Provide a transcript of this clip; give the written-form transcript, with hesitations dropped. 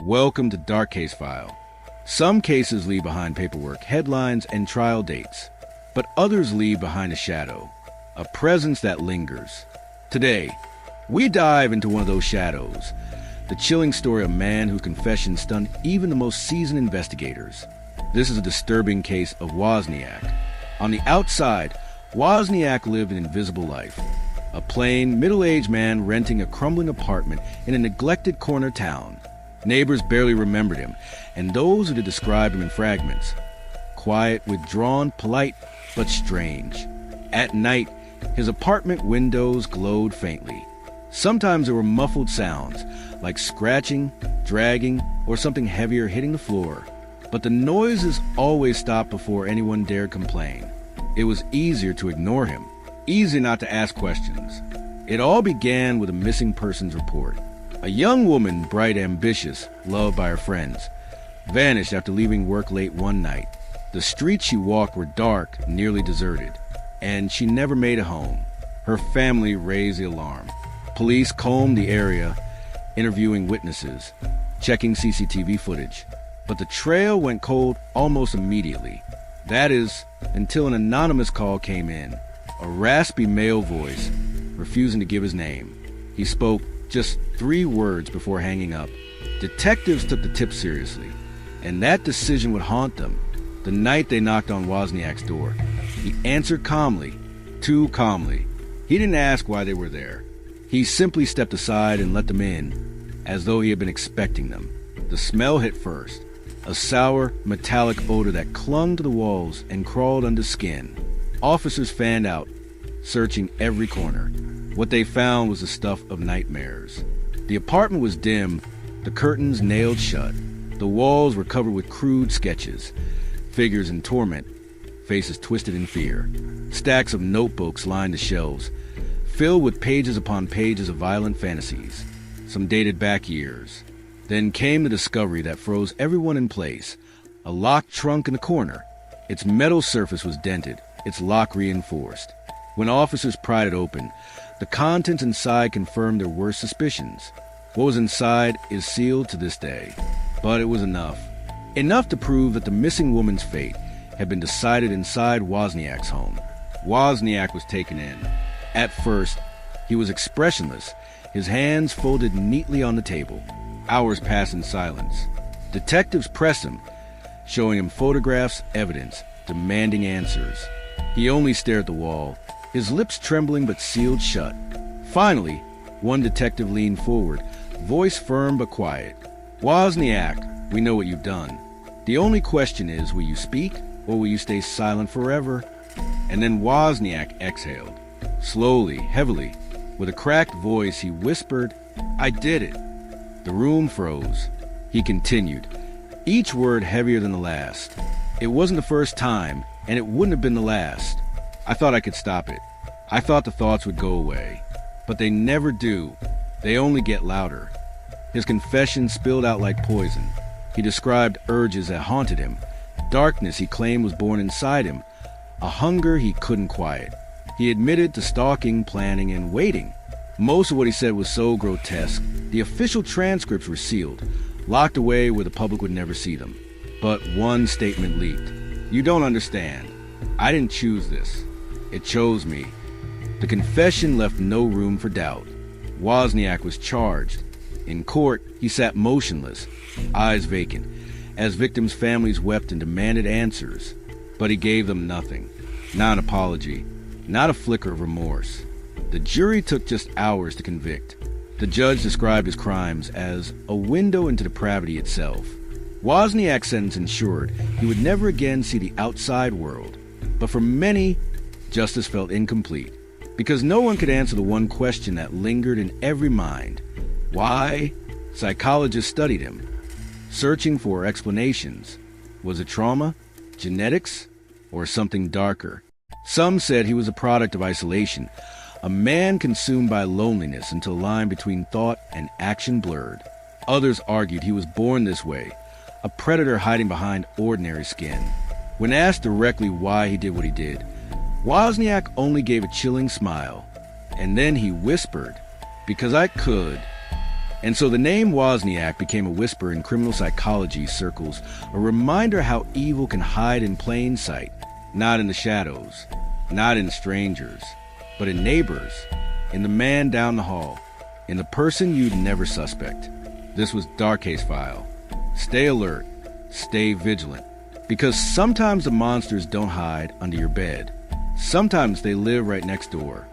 Welcome to Dark Case File. Some cases leave behind paperwork, headlines, and trial dates, but others leave behind a shadow, a presence that lingers. Today, we dive into one of those shadows, the chilling story of a man whose confession stunned even the most seasoned investigators. This is a disturbing case of Wosniak. On the outside, Wosniak lived an invisible life. A plain, middle-aged man renting a crumbling apartment in a neglected corner town. Neighbors barely remembered him, and those who did described him in fragments. Quiet, withdrawn, polite, but strange. At night, his apartment windows glowed faintly. Sometimes there were muffled sounds, like scratching, dragging, or something heavier hitting the floor. But the noises always stopped before anyone dared complain. It was easier to ignore him, easier not to ask questions. It all began with a missing persons report. A young woman, bright, ambitious, loved by her friends, vanished after leaving work late one night. The streets she walked were dark, nearly deserted, and she never made it home. Her family raised the alarm. Police combed the area, interviewing witnesses, checking CCTV footage. But the trail went cold almost immediately. That is, until an anonymous call came in. A raspy male voice, refusing to give his name. He spoke just 3 words before hanging up. Detectives took the tip seriously, and that decision would haunt them. The night they knocked on Wosniak's door, he answered calmly, too calmly. He didn't ask why they were there. He simply stepped aside and let them in, as though he had been expecting them. The smell hit first, a sour, metallic odor that clung to the walls and crawled under skin. Officers fanned out, searching every corner. What they found was the stuff of nightmares. The apartment was dim, the curtains nailed shut. The walls were covered with crude sketches, figures in torment, faces twisted in fear. Stacks of notebooks lined the shelves, filled with pages upon pages of violent fantasies, some dated back years. Then came the discovery that froze everyone in place. A locked trunk in the corner. Its metal surface was dented, its lock reinforced. When officers pried it open, the contents inside confirmed their worst suspicions. What was inside is sealed to this day. But it was enough. Enough to prove that the missing woman's fate had been decided inside Wosniak's home. Wosniak was taken in. At first, he was expressionless, his hands folded neatly on the table. Hours passed in silence. Detectives pressed him, showing him photographs, evidence, demanding answers. He only stared at the wall, his lips trembling but sealed shut. Finally, one detective leaned forward, voice firm but quiet. "Wosniak, we know what you've done. The only question is, will you speak or will you stay silent forever?" And then Wosniak exhaled. Slowly, heavily, with a cracked voice, he whispered, "I did it." The room froze. He continued, each word heavier than the last. "It wasn't the first time, and it wouldn't have been the last. I thought I could stop it. I thought the thoughts would go away. But they never do. They only get louder." His confession spilled out like poison. He described urges that haunted him, darkness he claimed was born inside him, a hunger he couldn't quiet. He admitted to stalking, planning, and waiting. Most of what he said was so grotesque, the official transcripts were sealed, locked away where the public would never see them. But one statement leaked. "You don't understand. I didn't choose this. It chose me." The confession left no room for doubt. Wosniak was charged. In court, he sat motionless, eyes vacant, as victims' families wept and demanded answers. But he gave them nothing. Not an apology, not a flicker of remorse. The jury took just hours to convict. The judge described his crimes as a window into depravity itself. Wosniak's sentence ensured he would never again see the outside world. But for many, justice felt incomplete, because no one could answer the one question that lingered in every mind. Why? Psychologists studied him, searching for explanations. Was it trauma, genetics, or something darker? Some said he was a product of isolation, a man consumed by loneliness until the line between thought and action blurred. Others argued he was born this way, a predator hiding behind ordinary skin. When asked directly why he did what he did, Wosniak only gave a chilling smile, and then he whispered, "Because I could." And so the name Wosniak became a whisper in criminal psychology circles, a reminder how evil can hide in plain sight, not in the shadows, not in strangers, but in neighbors, in the man down the hall, in the person you'd never suspect. This was Dark Case File. Stay alert, stay vigilant, because sometimes the monsters don't hide under your bed. Sometimes they live right next door.